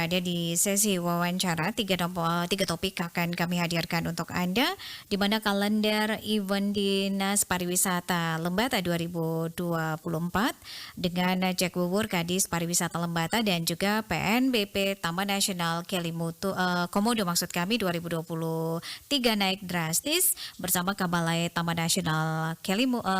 berada di sesi wawancara. Tiga topik akan kami hadirkan untuk Anda, di mana kalender event Dinas Pariwisata Lembata 2024 dengan Jack Wuwur Kadis Pariwisata Lembata dan juga PNBP Taman Nasional Komodo maksud kami 2023 naik drastis bersama Kabalai Taman Nasional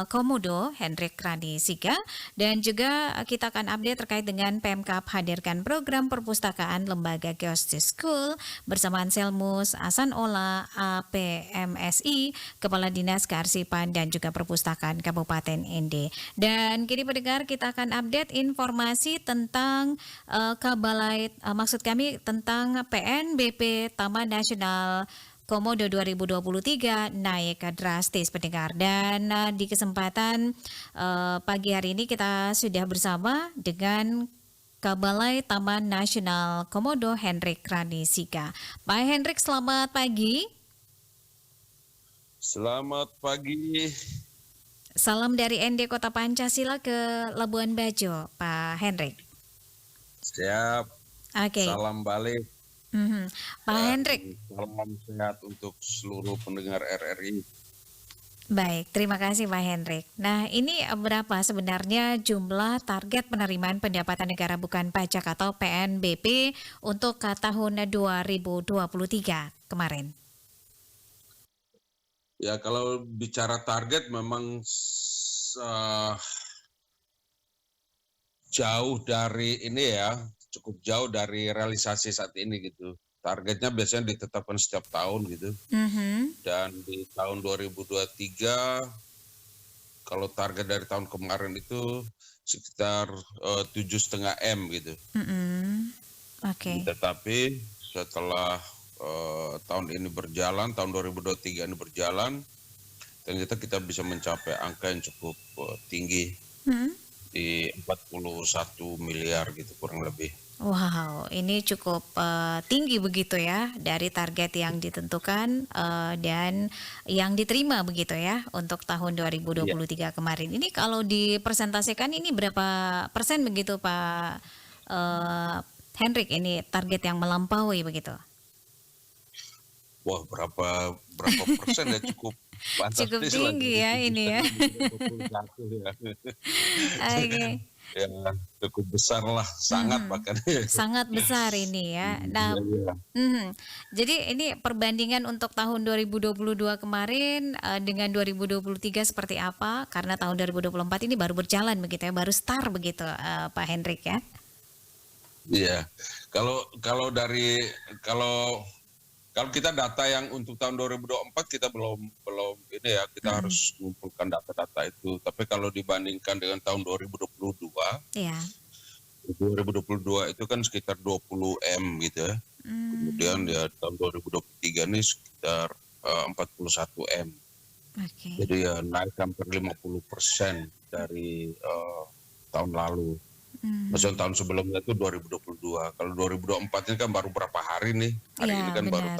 Komodo Hendrik Rani Siga, dan juga kita akan update terkait dengan Pemkab hadirkan program perpustakaan Lembaga Geostis School bersama Anselmus Asanola APMSI, Kepala Dinas Kearsipan dan juga Perpustakaan Kabupaten ND. Dan kini pendengar, kita akan update informasi tentang maksud kami tentang PNBP Taman Nasional Komodo 2023 naik drastis pendengar, dan di kesempatan pagi hari ini kita sudah bersama dengan Kabalai Taman Nasional Komodo Hendrik Rani Siga. Pak Hendrik, selamat pagi. Selamat pagi. Salam dari ND Kota Pancasila ke Labuan Bajo, Pak Hendrik. Siap. Oke. Salam balik. Pak Hendrik. Salam sehat untuk seluruh pendengar RRI. Baik, terima kasih Pak Hendrik. Nah, ini berapa sebenarnya jumlah target penerimaan pendapatan negara bukan pajak atau PNBP untuk tahun 2023 kemarin? Ya, kalau bicara target memang jauh dari ini ya, cukup jauh dari realisasi saat ini gitu. Targetnya biasanya ditetapkan setiap tahun gitu. Dan di tahun 2023 kalau target dari tahun kemarin itu sekitar 7,5 M gitu. Oke. Tetapi setelah tahun ini berjalan, tahun 2023 ini berjalan, ternyata kita bisa mencapai angka yang cukup tinggi di 41 miliar gitu kurang lebih. Wow, ini cukup tinggi begitu ya dari target yang ditentukan dan yang diterima begitu ya untuk tahun 2023 kemarin. Ini kalau dipresentasikan ini berapa persen begitu Pak Hendrik, ini target yang melampaui begitu? Wah, berapa persen ya, cukup Cukup fantastis lah, tinggi dari ya ini ya. 21 ya. Oke. Ya, cukup besar lah, sangat bahkan. Sangat besar ini ya. Nah, jadi ini perbandingan untuk tahun 2022 kemarin dengan 2023 seperti apa? Karena tahun 2024 ini baru berjalan begitu ya, baru start begitu Pak Hendrik ya. Iya, kalau kita data yang untuk tahun 2024 kita belum ini ya, kita harus mengumpulkan data-data itu. Tapi kalau dibandingkan dengan tahun 2022, Iya. 2022 itu kan sekitar 20 M gitu ya. Kemudian ya tahun 2023 ini sekitar 41 M. Oke. Jadi ya naik hampir 50% dari tahun lalu. Maksudnya tahun sebelumnya itu 2022. Kalau 2024 ini kan baru berapa hari nih. Hari Iya, ini kan baru benar.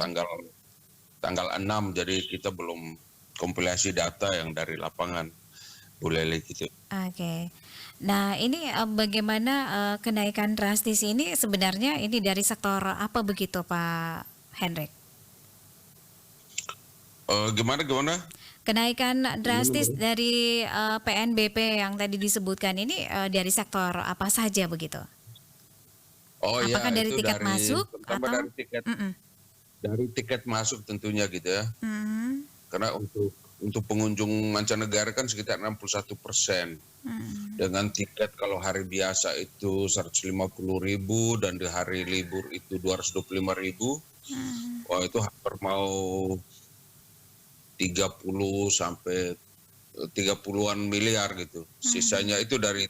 tanggal 6, jadi kita belum kompilasi data yang dari lapangan, Bu Leli gitu. Oke. Nah, ini bagaimana kenaikan drastis ini sebenarnya ini dari sektor apa begitu Pak Hendrik? Gimana? Kenaikan drastis dari PNBP yang tadi disebutkan ini dari sektor apa saja begitu? Oh iya, Apakah dari itu tiket masuk pertama atau? dari tiket masuk tentunya gitu ya. Karena untuk pengunjung mancanegara kan sekitar 61%. Dengan tiket kalau hari biasa itu 150.000 dan di hari libur itu 225.000. Wah, itu hampir mau 30 sampai 30-an miliar gitu. Sisanya itu dari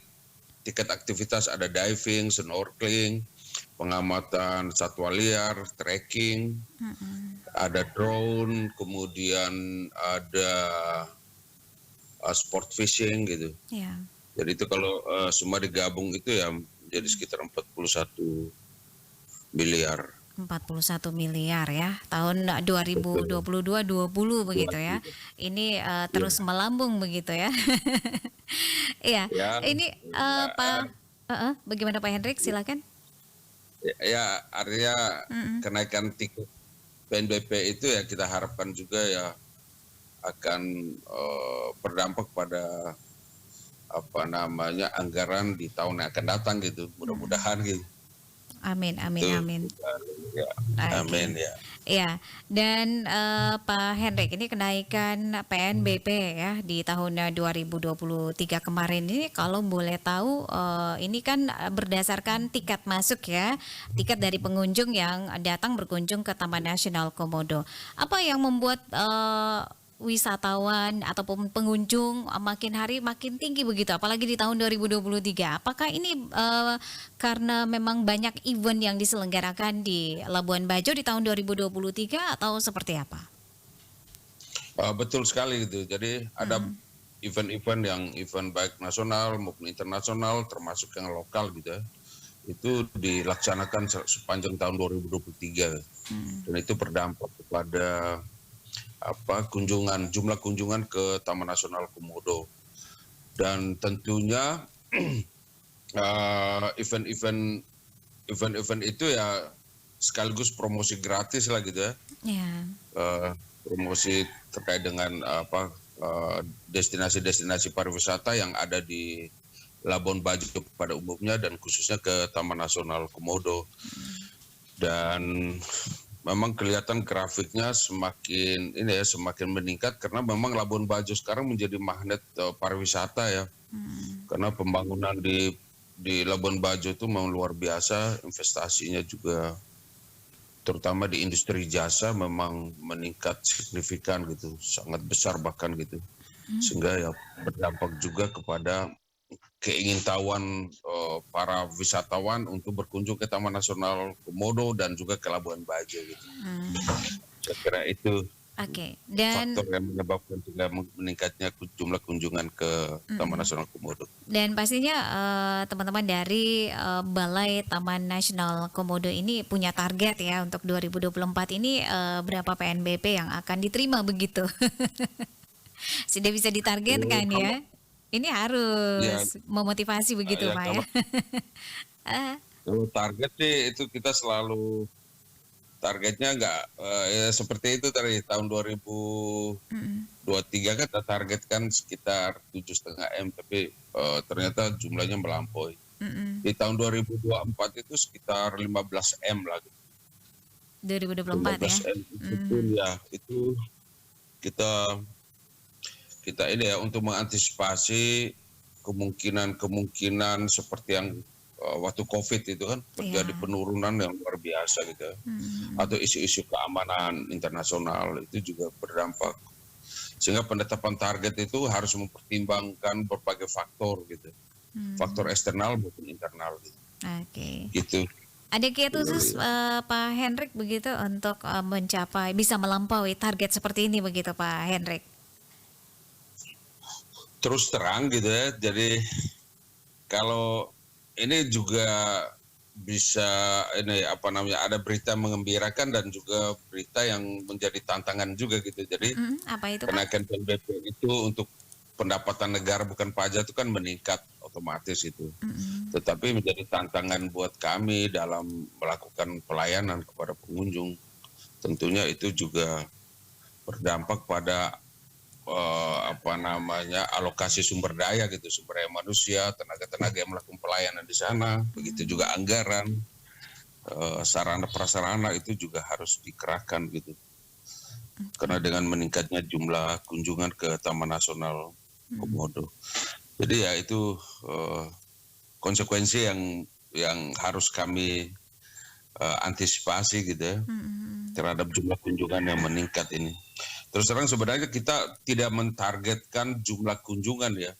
tiket aktivitas, ada diving, snorkeling, pengamatan satwa liar, trekking, ada drone, kemudian ada sport fishing gitu. Ya. Jadi itu kalau semua digabung itu ya jadi sekitar 41 miliar. 41 miliar ya, tahun 2022 20 begitu ya. Ini terus melambung begitu ya. Iya, Ya, ini Pak bagaimana Pak Hendrik, silakan. Ya, artinya Mm-mm. kenaikan tiket PNBP itu ya kita harapkan juga ya akan berdampak pada apa namanya anggaran di tahun yang akan datang gitu. Mudah-mudahan gitu. Amin, amin, Itu amin. ya, Oke. amin ya. Ya, dan Pak Hendrik, ini kenaikan PNBP ya di tahun 2023 kemarin ini kalau boleh tahu ini kan berdasarkan tiket masuk ya, tiket dari pengunjung yang datang berkunjung ke Taman Nasional Komodo. Apa yang membuat wisatawan ataupun pengunjung makin hari makin tinggi begitu, apalagi di tahun 2023? Apakah ini karena memang banyak event yang diselenggarakan di Labuan Bajo di tahun 2023 atau seperti apa? Betul sekali gitu. Jadi ada Mm-mm. event-event yang event baik nasional maupun internasional termasuk yang lokal gitu ya. Itu dilaksanakan sepanjang tahun 2023 dan itu berdampak kepada jumlah kunjungan ke Taman Nasional Komodo dan tentunya event-event itu ya sekaligus promosi gratis lah gitu ya. Ya. Promosi terkait dengan destinasi-destinasi pariwisata yang ada di Labuan Bajo pada umumnya dan khususnya ke Taman Nasional Komodo. Dan memang kelihatan grafiknya semakin meningkat karena memang Labuan Bajo sekarang menjadi magnet pariwisata ya. Karena pembangunan di Labuan Bajo itu memang luar biasa, investasinya juga terutama di industri jasa memang meningkat signifikan gitu, sangat besar bahkan gitu. Sehingga ya berdampak juga kepada keingintahuan para wisatawan untuk berkunjung ke Taman Nasional Komodo dan juga ke Labuan Bajo gitu. Saya kira itu Oke. Dan faktor yang menyebabkan juga meningkatnya jumlah kunjungan ke Taman Nasional Komodo. dan pastinya teman-teman dari Balai Taman Nasional Komodo ini punya target ya untuk 2024 ini berapa PNBP yang akan diterima begitu. Sudah bisa ditargetkan Kalau ya. Ini ya, harus memotivasi begitu ya Pak ya. kalau Ah, kalau target sih itu kita selalu targetnya nggak ya seperti itu tadi tahun 2023 kan kita targetkan sekitar 7,5 M tapi ternyata jumlahnya melampaui. Di tahun 2024 itu sekitar 15 M lah. 2024 ya. 15 M itu pun ya itu kita ini ya untuk mengantisipasi kemungkinan seperti yang waktu COVID itu kan terjadi Iya. penurunan yang luar biasa gitu ya. Atau isu-isu keamanan internasional itu juga berdampak. Sehingga penetapan target itu harus mempertimbangkan berbagai faktor gitu. Faktor eksternal maupun internal gitu. Oke. Gitu. Ada kiat khusus Pak Hendrik begitu untuk mencapai bisa melampaui target seperti ini begitu Pak Hendrik? Terus terang gitu ya. Jadi kalau ini juga bisa ada berita mengembirakan dan juga berita yang menjadi tantangan juga gitu. Jadi Apa itu Pak? kenaikan PNBP itu untuk pendapatan negara bukan pajak itu kan meningkat otomatis itu. Tetapi menjadi tantangan buat kami dalam melakukan pelayanan kepada pengunjung. Tentunya itu juga berdampak pada alokasi sumber daya gitu, sumber daya manusia, tenaga-tenaga yang melakukan pelayanan di sana, begitu juga anggaran, sarana prasarana itu juga harus dikerahkan gitu. Karena dengan meningkatnya jumlah kunjungan ke Taman Nasional Komodo. Jadi ya itu konsekuensi yang harus kami antisipasi gitu ya terhadap jumlah kunjungan yang meningkat ini. Terus terang sebenarnya kita tidak mentargetkan jumlah kunjungan ya.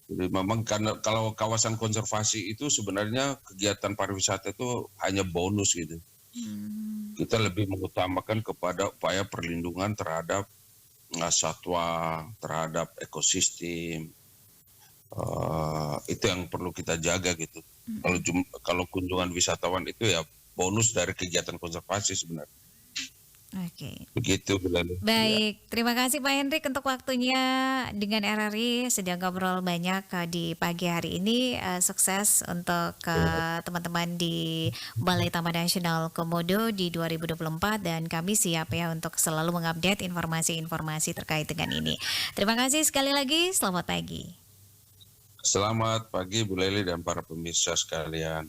Jadi memang karena kalau kawasan konservasi itu sebenarnya kegiatan pariwisata itu hanya bonus gitu. Kita lebih mengutamakan kepada upaya perlindungan terhadap satwa, terhadap ekosistem. Itu yang perlu kita jaga gitu. Kalau kunjungan wisatawan itu ya bonus dari kegiatan konservasi sebenarnya. Oke. Begitu, Bu Leli. Ya. Baik, terima kasih Pak Hendrik untuk waktunya dengan RRI. Sudah ngobrol banyak di pagi hari ini. Sukses untuk teman-teman di Balai Taman Nasional Komodo di 2024 dan kami siap ya untuk selalu mengupdate informasi-informasi terkait dengan ini. Terima kasih sekali lagi. Selamat pagi. Selamat pagi Bu Leli dan para pemirsa sekalian.